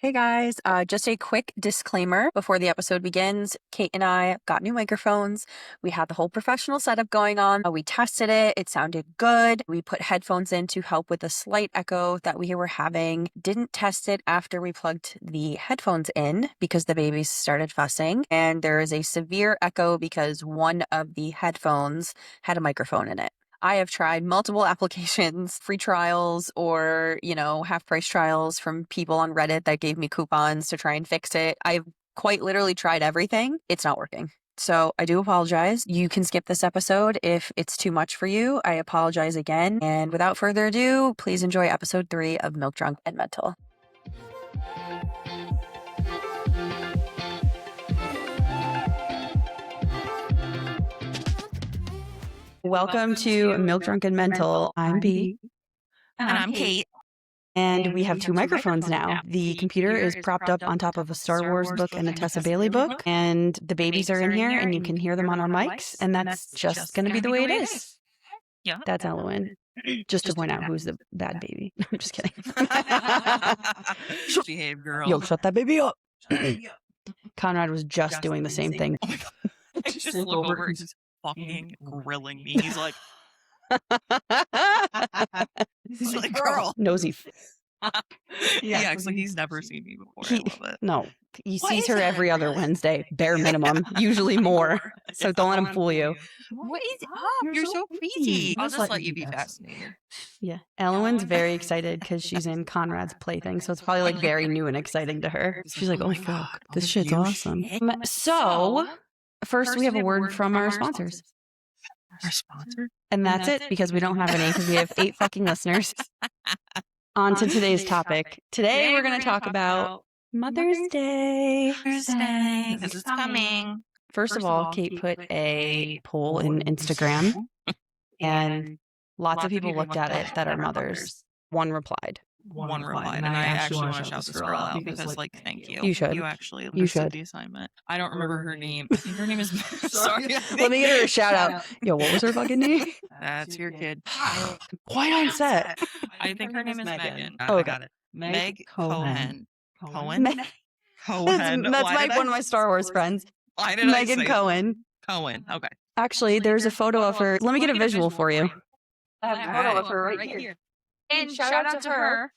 Hey guys, just a quick disclaimer before the episode begins. Kate and I got new microphones. We had the whole professional setup going on. We tested it. It sounded good. We put headphones in to help with the slight echo that we were having. Didn't test it after we plugged the headphones in because the babies started fussing. And there is a severe echo because one of the headphones had a microphone in it. I have tried multiple applications, free trials or, half price trials from people on Reddit that gave me coupons to try and fix it. I've quite literally tried everything. It's not working. So I do apologize. You can skip this episode if it's too much for you. I apologize again. And without further ado, please enjoy episode 3 of Milk Drunk and Mental. Welcome to Milk Drunk and Mental. I'm B. And I'm Kate. And we have two microphones now. The computer is propped up on top of a Star Wars book and a Tessa Bailey book. And the babies are in here and you can hear them on our mics. And that's just going to be the way it is. Yeah. That's Elowen. Just to point out who's the bad baby. I'm just kidding. Behave, girl. Yo, shut that baby up. Conrad was just doing the same thing. Oh my God. I just look over and he's fucking grilling me. He's like, girl. Nosy. Yeah, it's like he's never seen me before. I love it. No, he sees her every other Wednesday, bare minimum, usually more. So don't let him fool you. What is up? You're so crazy. I'll just let you be fascinated. Yeah. Elowen's very excited because she's in Conrad's plaything. So it's probably like very new and exciting to her. She's like, oh, fuck, this shit's awesome. So first we have a word from our sponsors. Our sponsor? And that's it because we don't have any because we have 8 fucking listeners. On to today's topic. Today we're going to talk about Mother's Day. Mother's Day. This is coming. First of all, Kate put a poll in Instagram and lots of people looked at it that are mothers. One replied. One replied, and I actually want to shout this girl out because, thank you. You should. You actually listed the assignment. I don't remember her name. I think her name is. Sorry. Let me get her a shout out. Yo, what was her fucking name? That's your kid. Quite on set. I think her name is Megan. Oh, I got it. Meg Cohen. Cohen? Cohen. That's like one of my Star Wars friends. Why did Megan Cohen. Cohen. Okay. Actually, there's a photo of her. Let me get a visual for you. I have a photo of her right here. And shout out to her.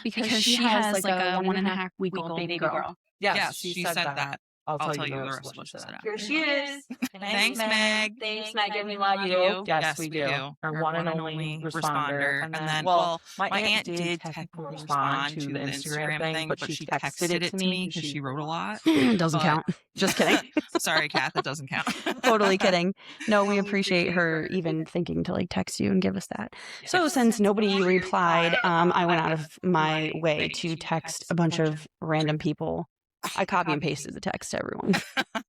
Because she has like a 1.5-week-old baby girl. Yes, she said that. I'll tell you the rest of what she said. Here she is. Thanks, Meg. Thanks, Megan. We love you. Yes, we do. Our one and only responder. And then, well, my aunt did technically respond to the Instagram thing, but she texted it to me because she wrote a lot. Doesn't count. Just kidding. Sorry, Kath, it doesn't count. Totally kidding. No, we appreciate her even thinking to text you and give us that. So since nobody replied, I went out of my way to text a bunch of random people. I copy and pasted the text to everyone.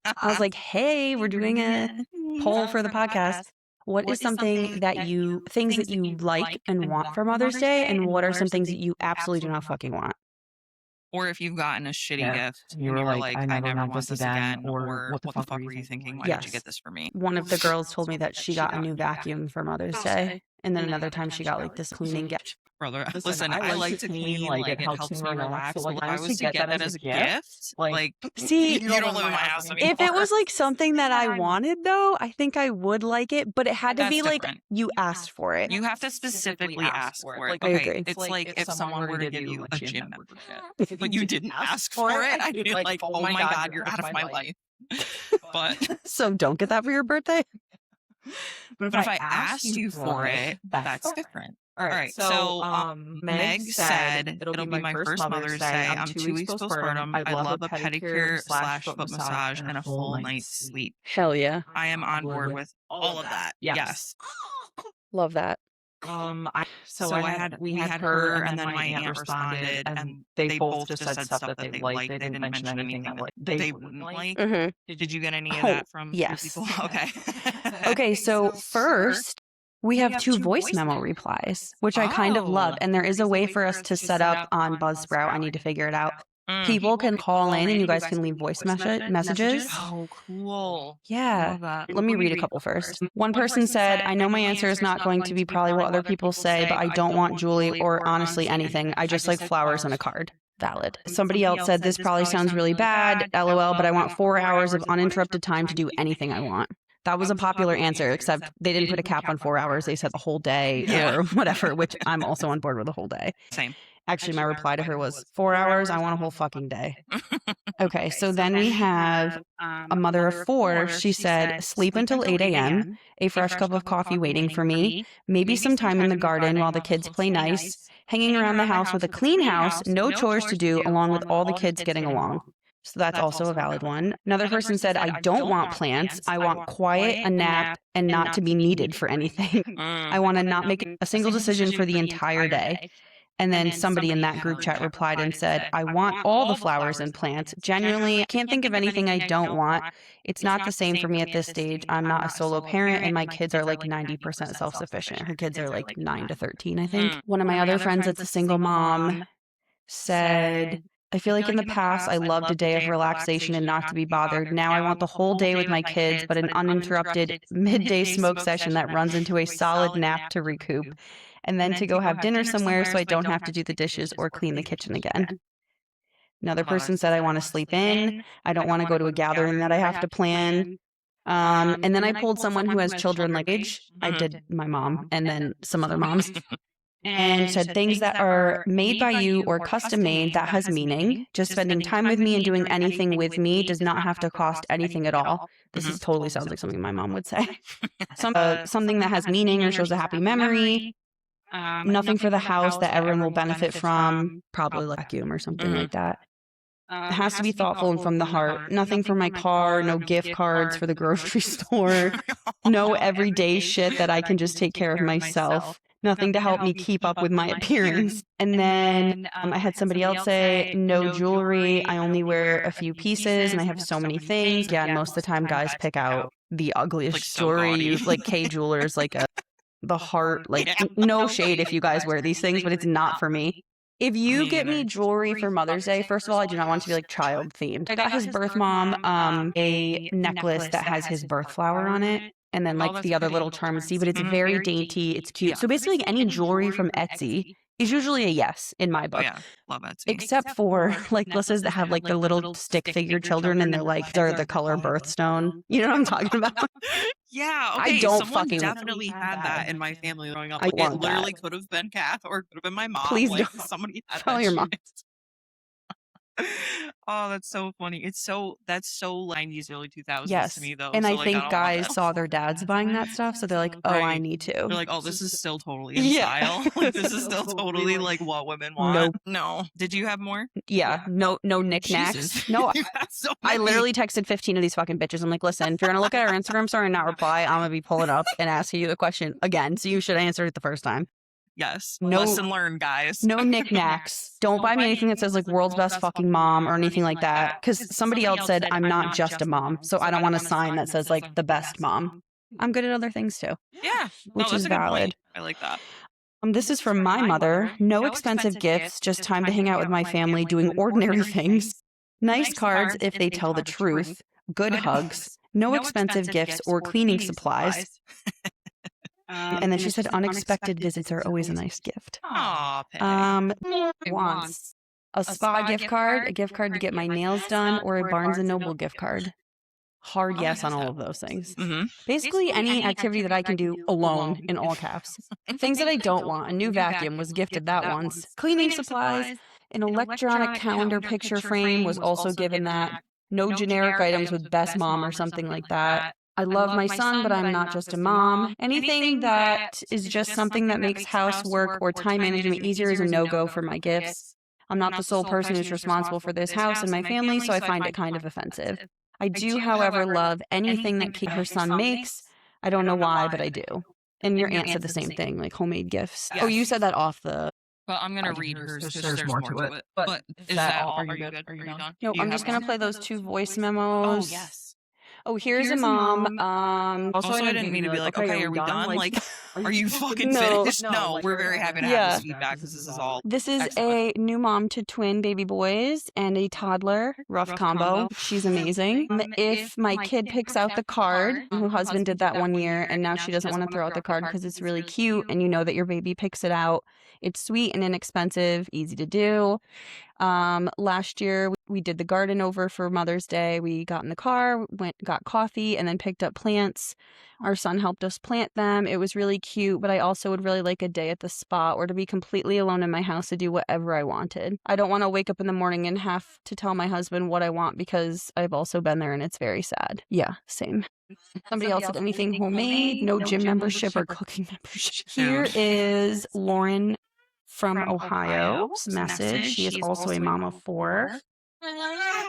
I was like, hey, we're doing a poll for the podcast. What is something that things that you like and want for Mother's Day? And what are some things that you absolutely do not fucking want? Or if you've gotten a shitty gift and you were like, I never want this again. Or what the fuck were you thinking? Why did you get this for me? One of the girls told me that she got a new vacuum for Mother's Day. And then another time she got this cleaning gift. Brother, listen, I like to clean, it helps me relax. So, if I was to get that as a gift, see, you don't live in my house anymore. If it was something that I wanted, though, I think I would like it, but it had to be different. You asked for it. You have to specifically ask for it. I agree. It's like if someone were to give you a gym membership, but you didn't ask for it, I'd be like, oh my God, you're out of my life. But so don't get that for your birthday. But if I asked you for it, that's different. All right. So Meg said it'll be my first Mother's Day. I'm 2 weeks postpartum. I love a pedicure/foot massage and a full night's sleep. Hell yeah. I am on board with all of that. Yes. Love that. We had her, and then my aunt responded, and they both just said stuff that they liked. They didn't mention anything that they wouldn't like. Mm-hmm. Did you get any of that from yes. people? Okay. Okay, so first, we have 2 voice memo replies, which I kind of love. And there is a way for us to set up on Buzzsprout. I need to figure it out. People can call in and you guys can leave voice messages. Oh, cool. Yeah. Let me read a couple first. One person said, I know my answer is not going to be probably what other people say, but I don't want jewelry or honestly anything. I just like flowers and a card. Valid. Somebody else said, this probably sounds really bad, LOL, but I want 4 hours of uninterrupted time to do anything I want. That was a popular answer, except they didn't put a cap on 4 hours. They said the whole day or whatever, which I'm also on board with the whole day. Same. Actually, my reply to her was 4 hours. I want a whole fucking day. Okay, so then we have a mother of 4. She said, sleep until 8 a.m., a fresh cup of coffee waiting for me, maybe some time in the garden while the kids play nice, hanging around the house with a clean house, no chores to do, along with all the kids getting along. So that's also a valid one. Another person said, I don't want plants. I want quiet, a nap, and not to be needed for anything. I want to not make a single decision for the entire day. And then somebody in that group chat replied and said, I want all the flowers and plants. Genuinely, I can't think of anything I don't want. It's not the same for me at this stage. I'm not a solo parent, and my kids are like 90% self-sufficient. Her kids are like 9 to 13, I think. One of my other friends that's a single mom said, I feel like in the past, I loved a day of relaxation and not to be bothered. Now I want the whole day with my kids, but an uninterrupted midday smoke session that runs into a solid nap to recoup. And then to go have dinner somewhere so I don't have to do the dishes or clean the kitchen again. Another person said, I want to sleep in. I don't want to go to a gathering that I have to plan. And then I pulled someone who has children like age. I did my mom and then some other moms. And said things that are made by you or custom made that has meaning. Just spending time with me and doing anything with me does not have to cost anything at all. This is totally sounds like something my mom would say. Something that has meaning or shows a happy memory. Nothing for the house that everyone will benefit from. Probably like a vacuum or something like that. It has to be thoughtful and from the heart. Nothing for my car, no gift cards for the grocery store, no everyday shit that I can just take care of myself. Nothing to help me keep up with my appearance. And then I had somebody else say, no jewelry. I only wear a few pieces and I have so many things. Yeah, and most of the time guys pick out the ugliest Like so jewelry. gaudy. Like K Jewelers, like the heart. Like no shade if you guys wear these things, but it's not for me. If you get me jewelry for Mother's Day, first of all, I do not want it to be like child themed. I got his birth mom a necklace that has his birth flower on it. And then like the other little charms, but it's very dainty. It's cute. So basically like, any jewelry from Etsy is usually a yes in my book. Oh, yeah. Love Etsy. Except for like necklaces that have like the little stick figure children and they're like, they're the color birthstone. You know what I'm talking about? Yeah, okay. I don't Someone fucking definitely had that in my family growing up. I Like, it want literally that. could have been Kath or could have been my mom. Please like, don't. Somebody had Tell that your mom. shit. Oh, that's so funny. That's so 90s, early 2000s Yes. to me, though. And so, I like, think don't want guys that. saw their dads buying that stuff. So they're like, oh, I Right. need to. They're like, oh, this is still totally in Yeah. style. Like, this is still totally like what women want. Nope. No. Did you have more? Yeah. No knickknacks. Jesus. No, You had so I many. literally texted 15 of these fucking bitches. I'm like, listen, if you're going to look at our Instagram story and not reply, I'm going to be pulling up and asking you the question again. So you should answer it the first time. Yes. No- Lesson learned, guys. No knickknacks. Don't buy me anything that says like world's best fucking mom or anything like that. Because somebody else said I'm not just a mom. So I don't want a sign that says like the best mom. I'm good at other things too. Yeah. Which no, that's is a good valid. point. I like that. This is from my mother. No expensive gifts, just time to hang out with my family doing ordinary things. Nice cards if they tell the truth. Good hugs. No expensive gifts or cleaning supplies. And then she said unexpected visits are always a nice gift. Aw, Peg. Wants a spa gift card, a gift card to get my nails done, or a Barnes & Noble gift card. Hard yes on all of those things. Mm-hmm. Basically, any activity that I can do alone, in all caps. Things that I don't want. A new vacuum was gifted that once. Cleaning supplies. An electronic calendar picture frame was also given that. No generic items with best mom or something like that. I love my son, but I'm not just a mom. Anything that is just something that makes housework or time management easier is a no-go for my gifts. I'm not the sole person who's responsible for this house and my family, so I find it kind of offensive. I do, however, love anything that Kate, her son, makes. I don't know why, but I do. And your aunt said the same thing, like homemade gifts. Yes. Oh, you said that off the... Well, I'm going to read hers because there's more to it. But is that all? Are you good? Are you done? No, Do you I'm have just going to more? play those 2 voice memos. Oh, yes. Oh, here's a mom. Also, I didn't mean to be like, okay, are we done? Like, are you fucking No. finished? No, we're very happy to Yeah. have this feedback because this is all. This is Excellent. a new mom to twin baby boys and a toddler. Rough combo. She's amazing. If my kid picks out the card, her husband did that 1 year, and now she doesn't want to throw out the card because it's really cute, and you know that your baby picks it out. It's sweet and inexpensive, easy to do. Last year we did the garden over for Mother's Day. We got in the car, got coffee, and then picked up plants. Our son helped us plant them. It was really cute, but I also would really like a day at the spa or to be completely alone in my house to do whatever I wanted. I don't want to wake up in the morning and have to tell my husband what I want because I've also been there and it's very sad. Yeah, same. Somebody else said anything homemade, no gym membership or cooking membership. Here is Lauren from Ohio's message. She is also a mom of 4.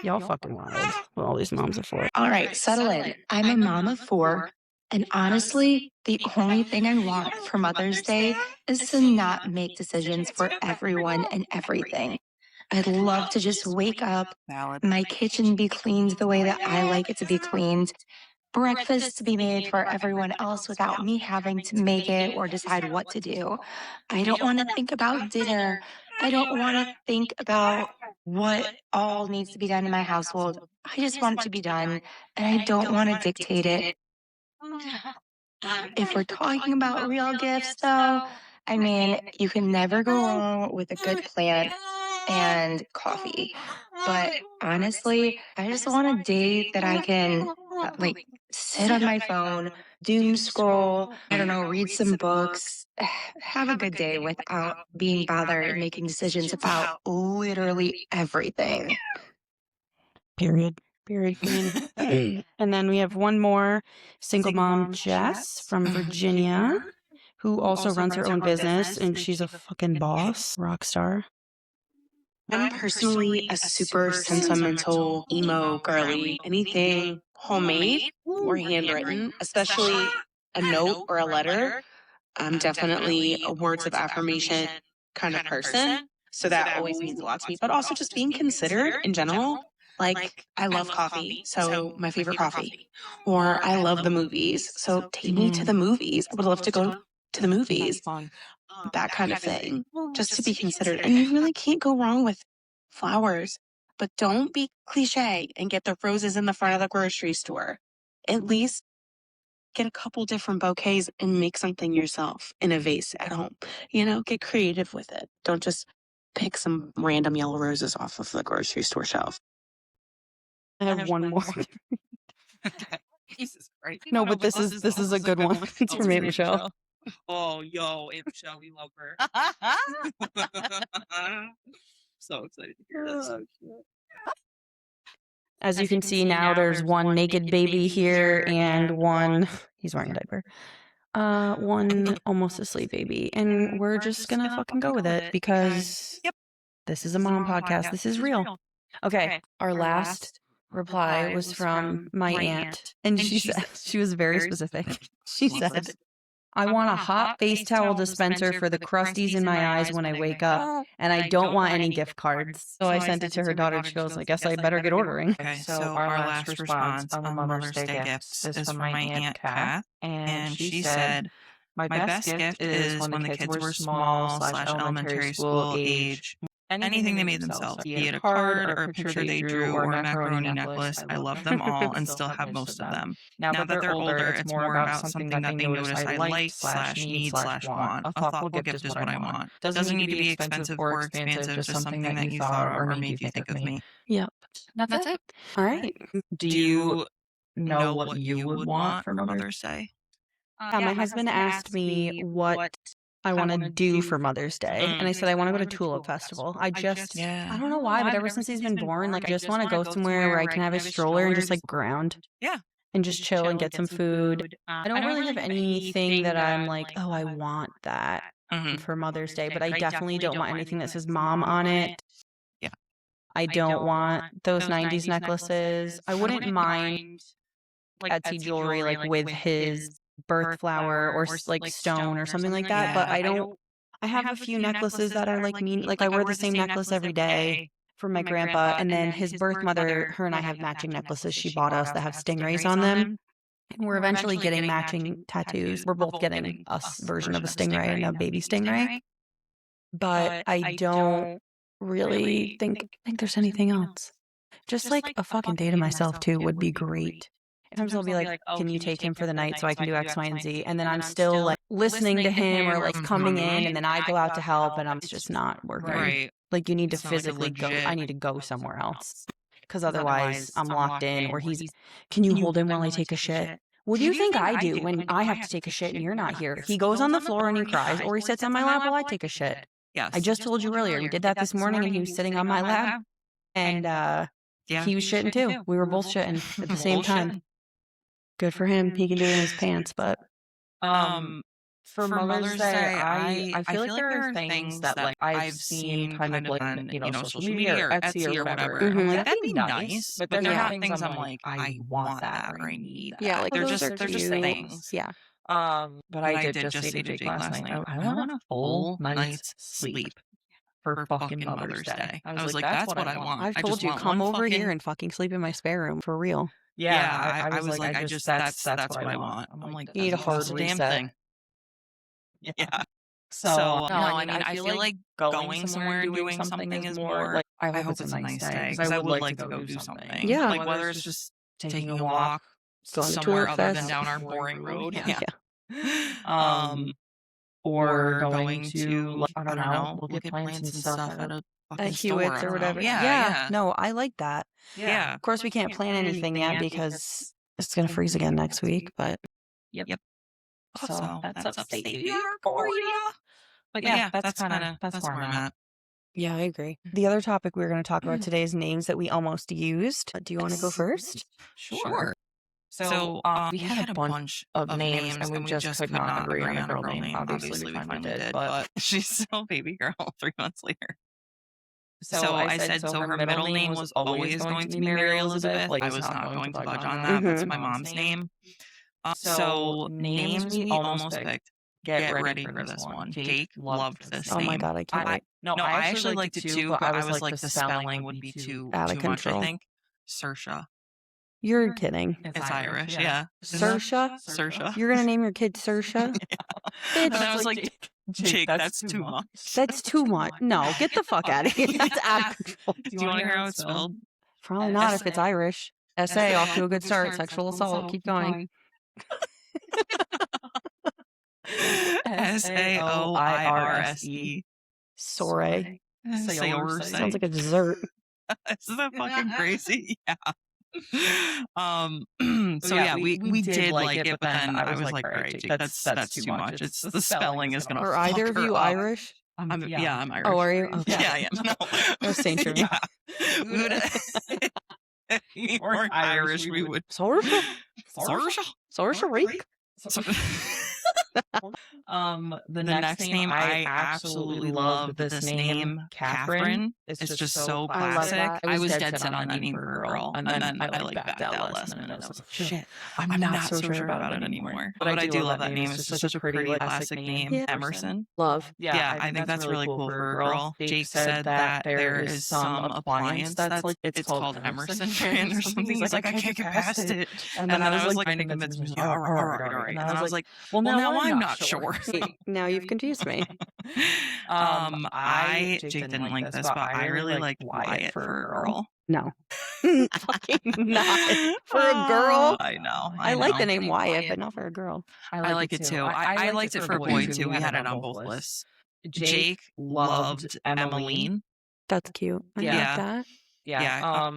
Y'all fucking wild. Well, all these moms of 4. All right, settle in. I'm a mom of 4. And honestly, the only thing I want for Mother's Day is to not make decisions for everyone and everything. I'd love to just wake up, my kitchen be cleaned the way that I like it to be cleaned, breakfast to be made for everyone else without me having to make it or decide what to do. I don't want to think about dinner. I don't want to think about what all needs to be done in my household. I just want it to be done, and I don't want to dictate it. If we're talking about real gifts, though, I mean, you can never go wrong with a good plant and coffee. But honestly, I just want a day that I can sit on my phone, doom scroll, I don't know, read some books, have a good day without being bothered making decisions about literally everything. Period. Queen. And then we have one more single mom, Jess from Virginia, who also runs her own business, and she's a fucking boss, rock star. I'm personally a super sentimental, emo girly. Anything homemade or handwritten, especially a note or a letter. I'm definitely a words of affirmation kind of person. So that always means a lot to me. But also just being considered in general. Like, I love coffee, so my favorite coffee. Or I love the movies, so take me to the movies. I would love to go to the movies. That kind of thing. Just to be considered. And you really can't go wrong with flowers. But don't be cliche and get the roses in the front of the grocery store. At least get a couple different bouquets and make something yourself in a vase at home. You know, get creative with it. Don't just pick some random yellow roses off of the grocery store shelf. I have one more. Okay. Jesus Christ. No, but this is a good one. It's from Aunt Michelle. Oh, yo, Aunt Michelle, we love her. So excited to hear this. As you can see now, there's one naked baby here and one, he's wearing a diaper, one almost asleep baby. And we're just gonna fucking go with it because this is a mom podcast. This is real. Okay, our last reply was from my aunt, and she said, she was very specific. She said, I want a hot face towel dispenser for the crusties in my eyes when I wake up, and I don't want any gift cards. So I sent it to her daughter. She goes, I guess I better get ordering. Okay, so our last response on Mother's Day gifts is from my Aunt Kath, and she said, my best gift is when the kids were small / elementary school age. Anything they made themselves, be it a card or a picture they drew or a macaroni necklace. I love them all and still have most of them. Now that they're older, it's more about something that they notice I like / need / want. A thoughtful gift is what I want. Doesn't need to be expensive or expansive, just something that you thought or made you think of me. Yep. That's it. All right. Do you know what you would want for Mother's Day? Yeah, my husband asked me what I want to do for Mother's Day. And I said, I want to go to Tulip Festival. I don't know why, but ever since he's been born, like, I just want to go somewhere where I can have a stroller and just like ground. Yeah. And just chill and get some food. I don't really have anything that I'm like, oh, I want that for Mother's Day, but I definitely don't want anything that says mom on it. Yeah. I don't want those 90s necklaces. I wouldn't mind like Etsy jewelry, like with his birth flower or like stone or something like that, but I have a few necklaces that are like me, like I wear the same necklace every day for my grandpa, and then his birth mother, her and I have matching necklaces she bought us that have stingrays on them, and we're eventually getting matching tattoos. We're both getting a version of a stingray and a baby stingray, but I don't really think there's anything else. Just like a fucking day to myself too would be great. Sometimes I'll be like, can you take him for the night so I can do X, Y, and Z? And then I'm still like listening to him or like coming in, and then I go out to help, and it's just not working. Right. Like you need to It's not like a physically go. I legit need to go somewhere else because 'cause otherwise I'm locked in. Or he's, can you hold him while I take a shit? What do you think I do when I have to take a shit and you're not here? He goes on the floor and he cries, or he sits on my lap while I take a shit. Yes. I just told you earlier, we did that this morning and he was sitting on my lap and Yeah. he was shitting too. We were both shitting at the same time. Good for him. He can do it in his pants, but For Mother's Day, I feel like there are things that like I've seen kind of like on, social media or Etsy or whatever. Mhm. I'm like, That'd that'd be be nice, but they're not things I'm like, I want that or I need that. yeah, like they're those just are they're just cute. things. Yeah. But I did just say to Jake last night, I want a full night's sleep for fucking Mother's Day. I was like, that's what I want. I've I told just you, want come one over here fucking- and fucking sleep in my spare room for real. Yeah, I was like, I just that's what I want. I'm like, You need a that's hard the damn reset. thing. Yeah. So No, I mean, I feel like going somewhere and doing something is more. like I hope it's a nice day because I would like to go do something. Yeah. like whether it's just taking a walk Going to somewhere Tour other than Fest. down our boring road. Yeah. Or going to like, I don't know, look at plants and stuff at a fucking At store. I Hewitt's or don't know. whatever. Yeah. No, I like that. Yeah. Of course, we can't plan anything yet because it's going to freeze again next week, but Yep. so that's upstate New York York for for ya. ya. But Yeah, yeah, that's kinda- that's where where I'm I'm at. yeah, I agree. The other topic we were going to talk about today is names that we almost used. Do you want to go first? Sure. So we had a bunch of names and we just could not agree on a girl name. Obviously, we finally did, but she's still baby girl 3 months later. So I said, so her middle name was always going to be Mary Elizabeth. Like, I was not going to budge on that. That's my mom's name. So names we almost picked. Get ready for this one. Jake loved this Oh name. my God, I can't wait. No, I actually liked it too, but I was like, the spelling would be too out of much, I control. think. Saoirse. You're kidding. It's Irish, yeah. Saoirse? Saoirse. You're going to name your kid Saoirse? And I was like, Jake, that's too much. That's too much. No, get the fuck out of here. That's out of control. Do you want to hear how it's spelled? Probably not if it's Irish. SA, off to a good start. Sexual assault. Keep going. Saoirse. Soray. Saoirse. Sounds like a dessert. Isn't that fucking crazy? Yeah. So yeah, we did like it, but then I was like, all right, Jake, that's too much. It's the spelling is gonna. Are fuck either of her you up. Irish? I'm Irish. Oh, are you? Okay. Yeah, I am. No. No, Saint Germain. Yeah. We would. If we weren't Irish, we would. Saoirse? Saoirse? Reek? The next name, I absolutely love this name, Catherine. It's just so I love classic. that. I was dead set on naming her a girl, and then I like backed out last minute. I was like, shit, I'm not so sure about it anymore. But I do love that name. It's just such a pretty classic name. Yeah. Emerson. Love. Yeah, I think that's really cool for a girl. Jake said that there is some appliance that's like it's called Emerson brand or something. He's like, I can't get past it. And then I was like, trying to convince me, all right. And then I was like, well, now I'm not sure. Now you've confused me. Jake didn't like this, but I really like Wyatt for a girl. No. Fucking not. For a girl? I know. I like the name Wyatt, but not for a girl. I like it too. I liked it for a boy too. We had it on both lists. Jake loved Emmeline. That's cute. I Yeah. like that. Yeah.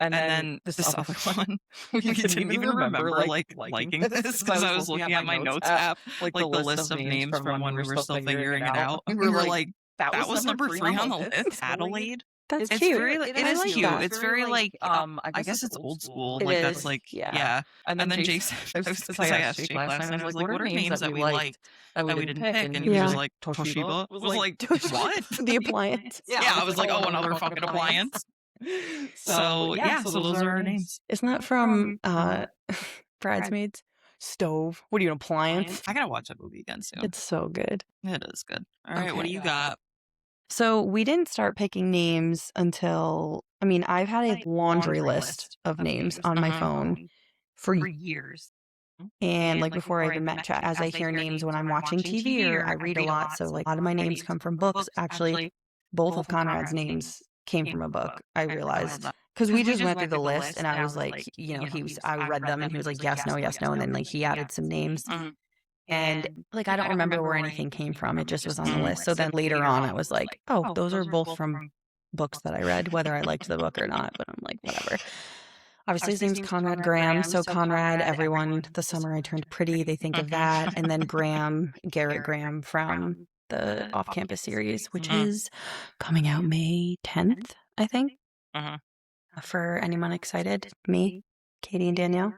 And then this other one, we didn't even remember liking this because I was looking at my notes app, like the list of names from when we were still figuring it out. We were like, that was number 3 on the list. Adelaide. That's It's cute. very, it I is like cute. that. It's very like, I guess it's old school. It Like is, that's like, yeah. yeah. And then Jake said, I asked Jake last night, I was like, what are names that we liked that we didn't pick? And he was Yeah. like, Toshiba. I was like, what? The appliance. Yeah, I was like, oh, another fucking appliance. So yeah, so those are our names. Isn't that from Bridesmaids? Stove. What are you, an appliance? I gotta watch that movie again soon. It's so good. It is good. All right, what Okay. do you got? So we didn't start picking names until, I mean, I've had a laundry list of names on my phone for years. and like before I even met Chat, as I hear names when I'm watching TV or I read a lot. So like a lot of my names come from books. Actually, both of Conrad's names came from a book, I realized. Because we just went through the list and I was like, I read them and he was like, yes, no. And then like he added some names. Mhm. And like, I don't remember where anything came from. It just was on the list. So then later on, I was like, oh, those are both from books that I read, whether I liked the book or not. But I'm like, whatever. Obviously, his name's Conrad Graham. So Conrad, everyone, the summer I turned pretty, they think of that. And then Graham, Garrett Graham from the Off Campus series, which is coming out May 10th, I think. For anyone excited, me, Katie, and Danielle,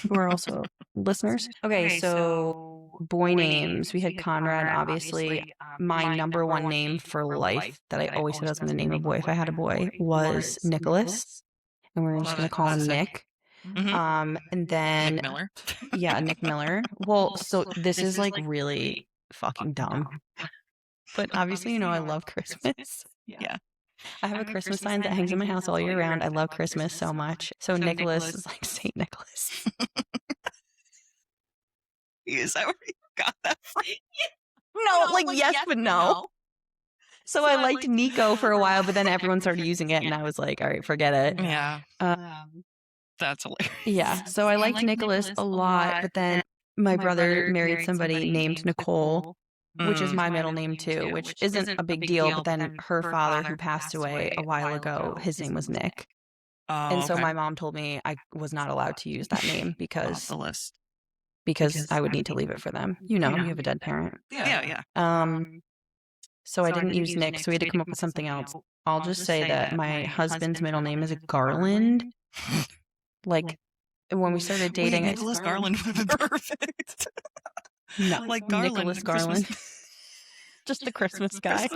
who are also listeners. Okay, so boy names. We had Conrad, obviously. My number one name for life that I always said I was going to name a boy if I had a boy was Nicholas. And we're just going to call him Nick. And then Nick Miller. Yeah, Nick Miller. Well, so this is like really fucking dumb. But obviously, I love Christmas. Yeah. I have a Christmas sign that hangs in my house all year round. I love Christmas so much. So Nicholas is like Saint Nicholas. Is that where you got that from? No, like yes, but no. So I liked Nico for a while, but then everyone started using it, and I was like, all right, forget it. Yeah. That's hilarious. Yeah. So I liked Nicholas a lot, but then my brother married somebody named Nicole, which is my middle name too, which isn't a big deal. But then her father, who passed away a while ago, his name was Nick. And so my mom told me I was not allowed to use that name Off the list. because I would need to leave it for them. You have a dead parent. Yeah. So I didn't use Nick, so we had to come up with something else. I'll just say that my husband's middle name is Garland. Like when we started dating, Nicholas Garland would have been perfect. No, like Garland, Nicholas Garland. Just the Christmas guy.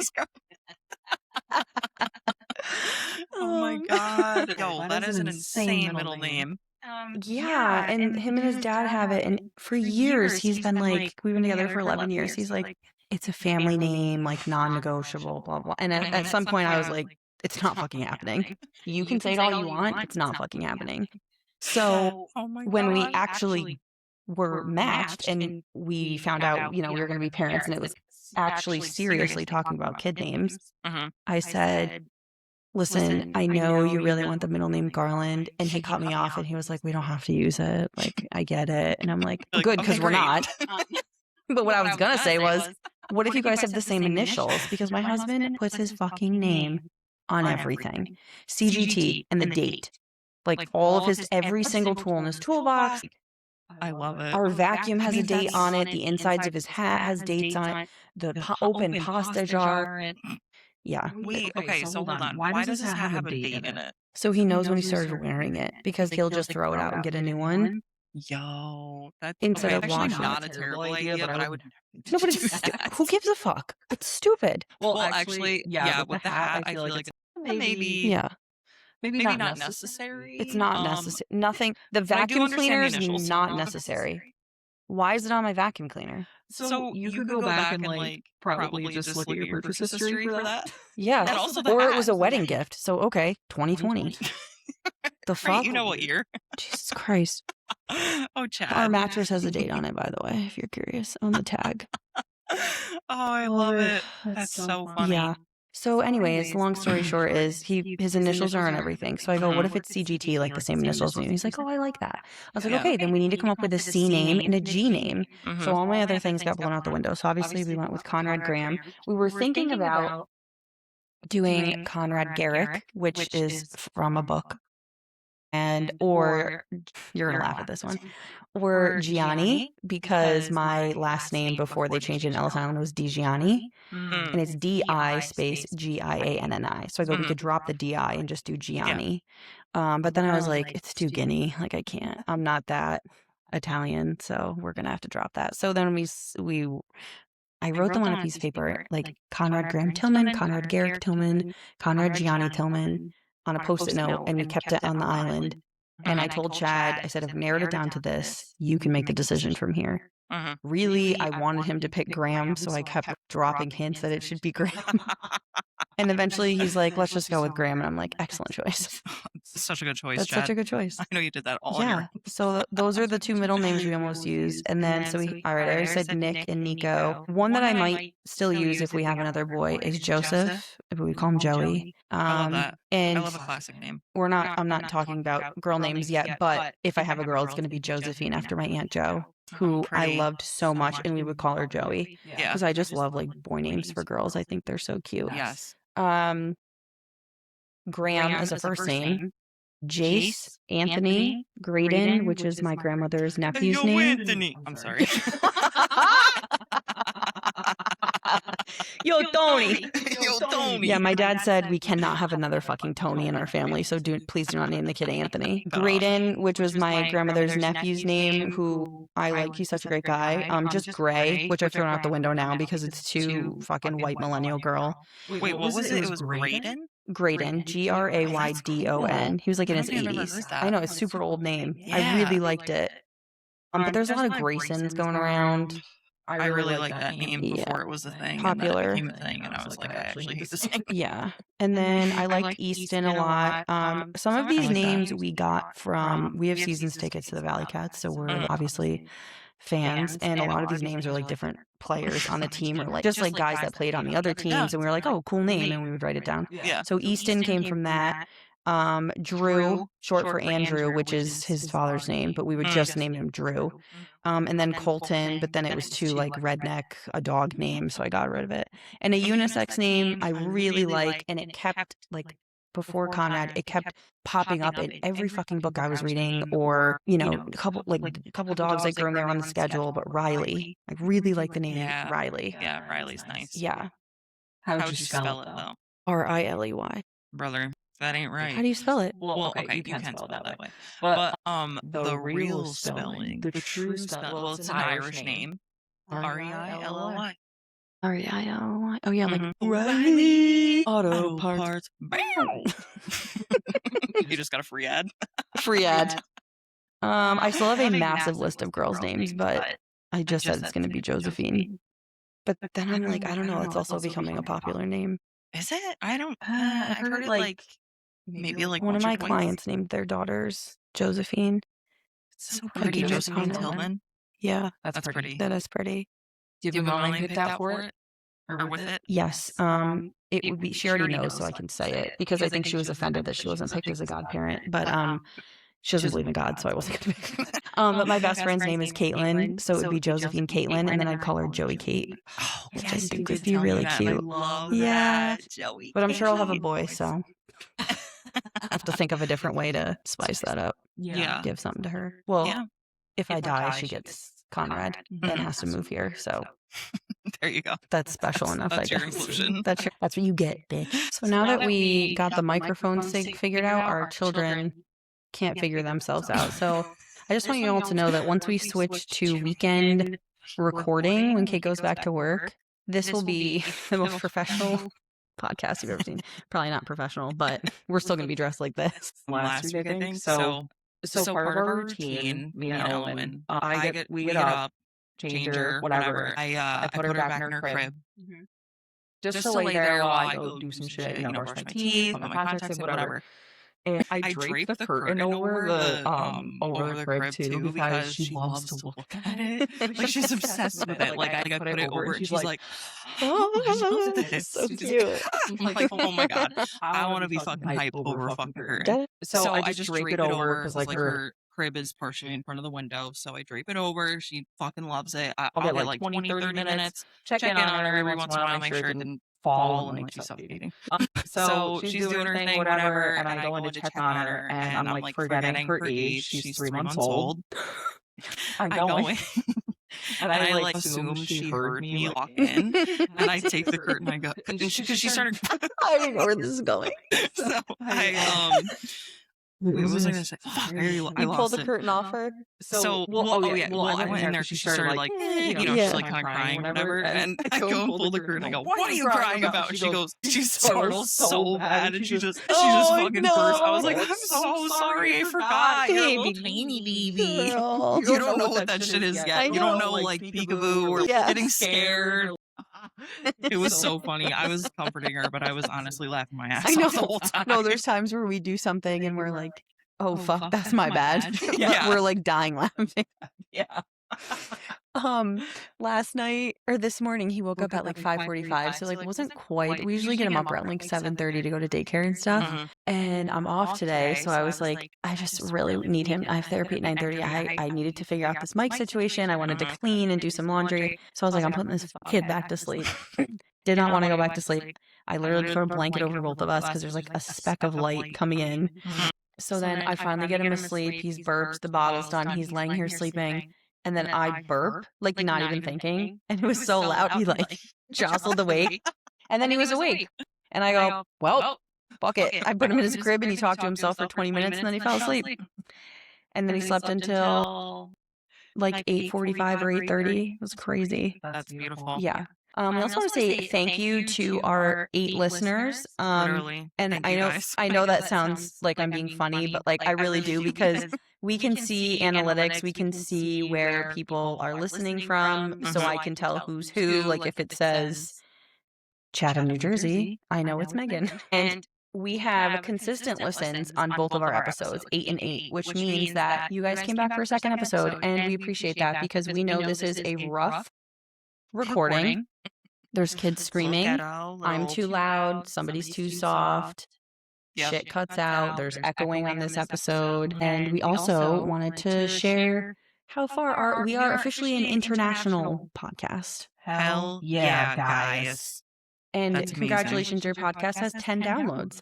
Oh my god. Yo, that is an insane middle name. Yeah, and him and his dad have it. And for years, he's been like, we've been together for 11 years. He's like, it's a family name, like non-negotiable, blah, blah. And at some point, I was like, it's not fucking happening. You can say it all you want. It's not fucking happening. So when we actually were matched and we found out, we were going to be parents and it was actually seriously talking about kid names, I said, listen, I know you really want the middle name Garland. And he cut me off and he was like, we don't have to use it. Like, I get it. And I'm like, good, because we're not. But what I was going to say was, what if you guys have the same initials? Because my husband puts his fucking name on everything. CGT and the date. Like all of every single tool in his toolbox. I love it. Our vacuum has a date on it. The insides of his hat has dates on it. The open pasta jar. Yeah. Wait, okay, so hold on. Why does this have a date in it? So he knows when he started wearing it because he'll just throw it out and get a new one. Yo, that's Instead of actually washing not it. a terrible idea, but I would No, but do it's that. who gives a fuck? It's stupid. Well, actually, yeah, with the hat, I feel like it's maybe Yeah. maybe not necessary. It's not necessary. Nothing. The But I do vacuum understand cleaner the is initials. not necessary. Why is it on my vacuum cleaner? So you could go back and like probably just look at your purchase history for that. Yeah. And also the Or it hat. was a wedding gift. So, okay, 2020. The Right, fuck? you know what year? Jesus Christ. Oh, Chad. Our mattress has a date on it, by the way, if you're curious, on the tag. Oh, I love it. That's so funny. Yeah. So anyways, long story short is his initials are on everything. So I go, what if it's CGT, like the same initials? And he's like, oh, I like that. I was like, Yeah. okay, then we need to come up with a C name and a G name. Mhm. So all my other things got blown out the window. So obviously we went with Conrad Graham. We were thinking about doing Conrad Garrick, which is from a book. Or you're gonna laugh at this one, or Gianni, because my last name before they changed it in Ellis Island was DiGianni, and it's DI space GIANNI. So I go, we could drop the DI and just do Gianni. But then I was like, it's too Guinea. Like I can't. I'm not that Italian, so we're gonna have to drop that. So then I wrote them on a piece of paper, like Conrad Graham Tillman, Conrad Garrick Tillman, Conrad Gianni Tillman, on a post-it note, and we kept it on the island. And I told Chad, I said, I've narrowed it down to this. You can make the decision from here. Really, I wanted him to pick Graham, so I kept dropping hints that it should be Graham. And eventually he's like, let's just go with Graham. And I'm like, excellent choice. It's such a good choice, That's Chad. such a good choice. I know you did that all on your Yeah. So those are the two middle names we almost used. And then, all right, I already said Nick and Nico. One that I might still use if we have another boy is Joseph. If we call him Joey. I love that. And I love a classic name. I'm not talking about girl names yet, but if I have a girl, it's going to be Josephine after my Aunt Jo. who I Pretty. loved so much, and we would call her Joey Yeah. because I just love like boy names for girls. I think they're so cute. Yes. Graham as a first name. Jace, Anthony, Graydon, which is my grandmother's nephew's name. Anthony. I'm sorry. Yo, Tony. Yo, Tony. Yeah, my dad said we cannot have another fucking Tony in our family, so please do not name the kid Anthony. Graydon, which was my grandmother's nephew's name, who I like. He's such a great guy. Just Gray, which I've thrown out the window now because it's too fucking white millennial girl. Wait, what was it? It was Graydon? Graydon, Graydon. He was like in his 80s. I know, it's a super old name. I really liked it. But there's a lot of Graysons going around. I really liked that name before it was a thing. Popular. And then it became a thing, and I was like, I actually hate this name. Yeah. And then I liked Easton a lot. Some of these names we got from, we have seasons tickets to the Valley Cats, so we're obviously fans, and a lot of these names are like different players on the team, or like just like guys that played on the other teams, and we were like, oh, cool name, and we would write it down. Yeah. So Easton came from that. Drew, short for Andrew, which is his father's name, but we would just name him Drew. And then Colton, but then it was too like redneck, a dog name, so I got rid of it. And a unisex name I really like, and it kept like before Conrad, it kept popping up in every fucking book I was reading, or a couple dogs like growing there on the schedule. But Riley, I really like the name Riley. Yeah, Riley's nice. Yeah. How would you spell it though? Riley. Brother, that ain't right. How do you spell it? Well, okay, you can spell it that way. But the real spelling, the true spelling, well, it's an Irish name. Reilly. Reilly. Oh yeah, like Riley Auto Parts. Bam! You just got a free ad. Free ad. I still have a massive list of girls' names, but I just said it's going to be Josephine. But then I'm like, I don't know. It's also becoming a popular name. Is it? I don't. I've heard it like maybe like one of my clients named their daughters Josephine. It's so pretty, Josephine Tillman. Yeah, that's pretty. That is pretty. Do you have a middle name picked out for it? Or with it? Yes. It would be. She already knows, so I can say it because I think she was offended that she wasn't picked as a godparent. But she doesn't believe in God, so I wasn't going to pick her. But my best friend's name is Caitlin, so it would be Josephine Caitlin, and then I'd call her Joey Kate, which I think would be really cute. Yeah, Joey. But I'm sure I'll have a boy, so I have to think of a different way to spice that up. Yeah. Give something to her. Well, if I die, she gets Conrad and has to move here, so. There you go. That's special enough, That's I your guess. inclusion. That's what you get, bitch. So now that we got the microphone figured out, our children can't figure themselves out. So I just want you all to know that once we switch to weekend recording, when Kate goes back to work, this will be the most professional podcast you've ever seen. Probably not professional, but we're still going to be dressed like this. Last week, I think. So part of our routine, me and Ellen, we get up, change her, whatever. I put her back in her crib. Just to lay there while I go do some shit, brush my teeth, put my contacts in, whatever. And I drape the curtain over the crib too because she loves to look at it. Like she's obsessed with it. Like I put it over, and she's like, "Oh, I love this." So cute. I'm like, "Oh my god, I want to be fucking hyped over a fucking curtain." So I just drape it over because like her crib is partially in front of the window, so I drape it over. She fucking loves it. I'll get like 20-30 minutes, check in on her every once in a while, make sure it didn't fall and like she's suffocating. So she's doing her thing, whatever, and I go in to check on her, and I'm like forgetting her age. She's 3 months old. I go in, and I like assume she heard me walk in, and I take the curtain. I go because she started. I don't know where this is going. So what was I gonna say? You pulled the curtain off her. I went in there. She started like, she's like kind of crying, whatever. And I go and pull the curtain. I go, "What are you crying about?" She goes, she startles so bad, and she just fucking burst. I was like, "I'm so sorry, I forgot, you're a tiny baby. You don't know what that shit is yet. You don't know like peekaboo or getting scared." It was so funny. I was comforting her, but I was honestly laughing my ass off the whole time. No, there's times where we do something and we're like, oh fuck, that's my bad. Yeah. We're like dying laughing. Yeah. Last night or this morning he woke up at like 5:45, so like wasn't quite. We usually get him up around like 7:30 to go to daycare and stuff. And I'm off today, so I was like, I just really need him. I have therapy at 9:30. I needed to figure out this mic situation. I wanted to clean and do some laundry, so I was like, I'm putting this kid back to sleep. Did not want to go back to sleep. I literally threw a blanket over both of us because there's like a speck of light coming in. So then I finally get him to sleep. He's burped, the bottle's done. He's laying here sleeping. And then I burp, like not even thinking. And it was so loud, he like jostled awake. And then he was awake. And I go, well, fuck it. I put him in his crib and he talked to himself for 20 minutes and then he fell asleep. And then he slept until like 8:45 or 8:30. It was crazy. That's beautiful. Yeah. We also want to say thank you to our 8 listeners. Literally. And Thank I you know guys. I know that sounds like I'm being funny, but like I really do because we can see analytics, we can see where people are listening from, so I can tell who's who. Like if it says Chatham, New Jersey, I know it's Megan. And we have consistent listens on both of our episodes, 8 and 8, which means that you guys came back for a second episode, and we appreciate that because we know this is a rough recording. There's kids screaming. I'm too loud. Somebody's too soft. Shit cuts out. There's echoing on this episode. And we also wanted to share how far we are officially an international podcast. Hell yeah, guys. And That's congratulations, your podcast has 10 downloads.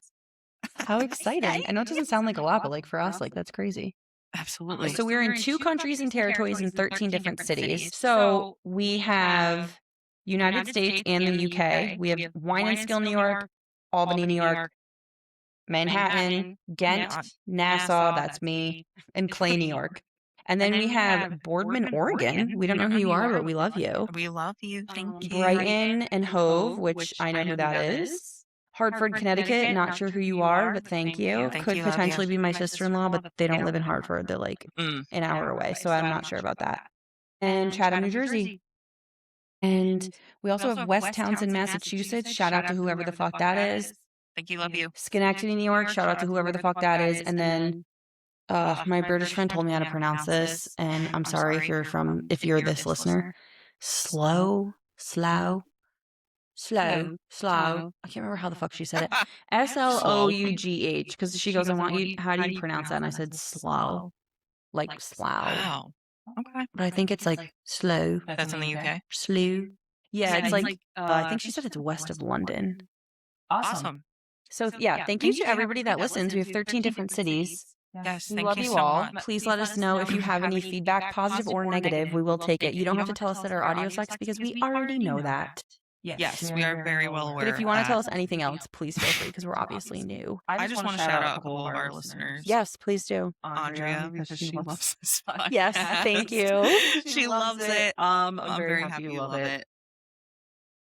How exciting. I know it doesn't sound like a lot, but like for us, like that's crazy. Absolutely. So we're in 2 countries and territories in 13 different cities. So we have United States and the UK. We have Wine and Skill, New York, Albany, New York, Manhattan, Ghent, Nassau, that's me, and Clay, New York. And then we have Boardman, Oregon. We don't know who you are, but we love you. We love you. Thank you. Brighton and Hove, which I know who that is. Hartford, Connecticut, not sure who you are, but thank you. Thank Could you, love potentially you. be my sister-in-law, but they don't live in Hartford. They're like Mm. an hour away, so I'm not sure about that. And Chatham, New Jersey. And we also have West Townsend, Massachusetts. Shout out to whoever the fuck that is. Thank you. Love you. Schenectady, New York. Shout out to whoever the fuck that is. And then my British friend told me how to pronounce this, and I'm sorry if you're this listener. Slough. I can't remember how the fuck she said it. Slough, because she goes, how do you pronounce that? And I said slough, like slough. Wow. Okay. But I think it's like slow. That's in the UK. Slough. Yeah, it's like, I think she said it's west of London. Awesome. So yeah, thank you to everybody that listens. We have 13 different cities. Yes. We Thank love you you so all. much. Please let us know if you have any feedback, positive or negative. We will take it. You don't have to tell us that our audio sucks because we already know that. Yes, we are very well aware. But if you want of to tell that. us anything else, please feel free because we're obviously new. I just want to shout out a couple of our listeners. Yes, please do. Andrea, because she loves this podcast. Yes, thank you. She loves it. I'm very happy you love it.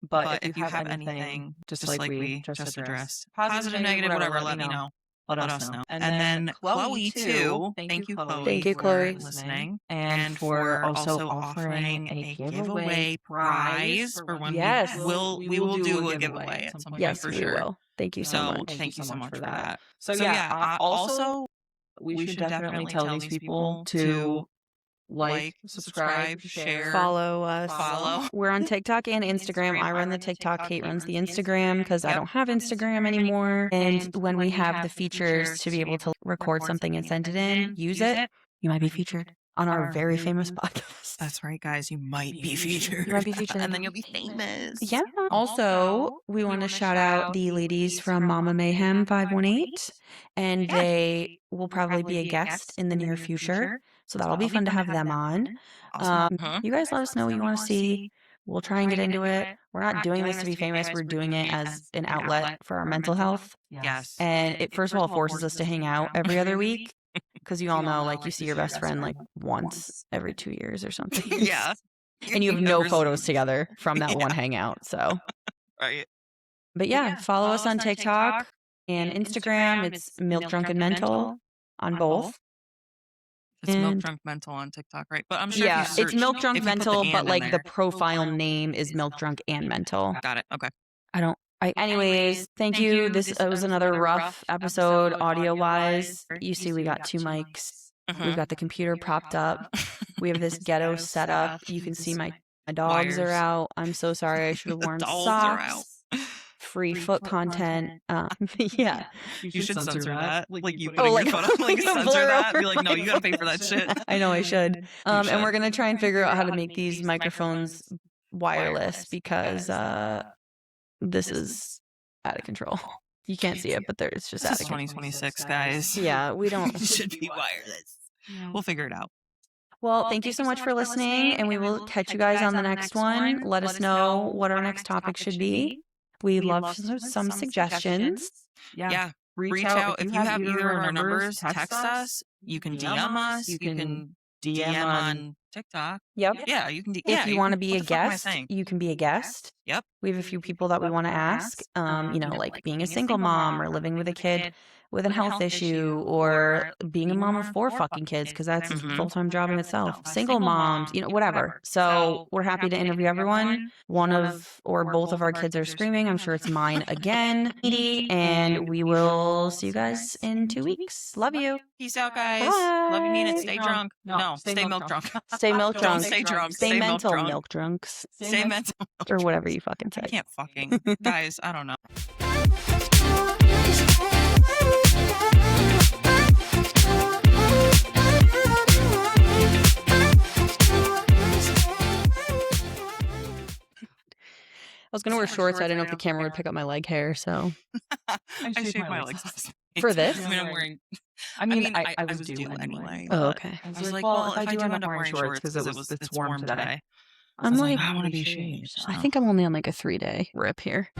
But If you have anything, just like we just addressed, positive, negative, whatever, let me know. Let us know. And then Chloe too. Thank you, Chloe. Thank you, for Chloe. listening. and for also offering a giveaway prize for when Yes. we will do a giveaway at some point Yes, for we sure. will. Thank you so So much. thank you so much for that. So yeah, also we should definitely tell these people to like, subscribe, share, Follow us. Follow. We're on TikTok and Instagram. I run the TikTok. Kate runs the Instagram because I don't have Instagram anymore. And when we have the features to be able to record something and send it in, use it, you might be featured on our very famous podcast. That's right, guys. You might be featured. You might be featured. And then you'll be famous. Yeah. Also, we want to shout out the ladies from Mama Mayhem 518, and they will probably be a guest in the near future. So that'll be fun to have them on. Awesome. Mhm. You guys let us know what you want to see. We'll try and get into it. We're not doing this to be famous. We're doing it as an outlet for our mental health. Yes. And it, first of all, forces us to hang out every other week. Because you all know, like, you see your best friend like once every 2 years or something. Yeah. And you have no Never photos seen- together from that Yeah. one hangout. So, Right. but yeah, follow us on TikTok and Instagram. It's Milk Drunk and Mental on both. It's Milk And- Drunk Mental on TikTok, right? But I'm sure Yeah, if you it's search- Milk if Drunk you put the Mental, and but in like the there- profile name is Milk Drunk and Mental. Got it. Okay. Anyways, thank you. This was another rough episode audio wise. You see, we got 2 mics. Mhm. We've got the computer propped up. We have this ghetto setup. You can see my dogs are Wires. out. I'm so sorry. I should have worn Dolls are out. socks. Free foot content. Yeah. You should censor that. Like you Oh, putting like- your foot up, like like a censor blur that. over Be like, no, my you gotta pay phone. for that shit. I know I should. And should. we're gonna try and figure out how to make these microphones wireless because this is out of control. You can't see it, but it's just out This of is control. 2026, guys. Yeah, we don't. It should be wireless. We'll figure it out. Well, thank you so much for listening, and we will catch you guys on the next one. Let us know what our next topic should be. We love some suggestions. Yeah. Reach out. If you have either of our numbers, text us. You can DM us. You can DM on TikTok. Yep. Yeah, you can. If you want to be a what the fuck am I guest, saying? you can be a guest. Yep. We have a few people that we want to ask. Like being a single mom or living with a kid with a health issue or being a mom of 4 fucking kids, because that's a Mhm. full-time job in itself. Single moms, whatever. So we're happy to interview everyone. One of or both of our kids are screaming. I'm sure it's mine again. And we will see you guys in 2 weeks. Love you. Peace out, guys. Love you, mean it. Bye. Stay drunk. No, stay milk drunk. Stay milk Don't drunk. stay drunk. Stay Stay milk mental drunk. milk drunks. Stay mental. Or whatever you fucking say. I can't fucking. Guys, I don't know. I was gonna wear shorts. I didn't know if the camera would pick up my leg hair. So I shaved my legs off. For this? I mean, I'm wearing. I mean, I was due due anyway. Oh, but okay. I I was was like, like, well, if I do end up wearing shorts because it's warm today. I'm like, I want to be shaved. I think I'm only on like a 3-day rip here.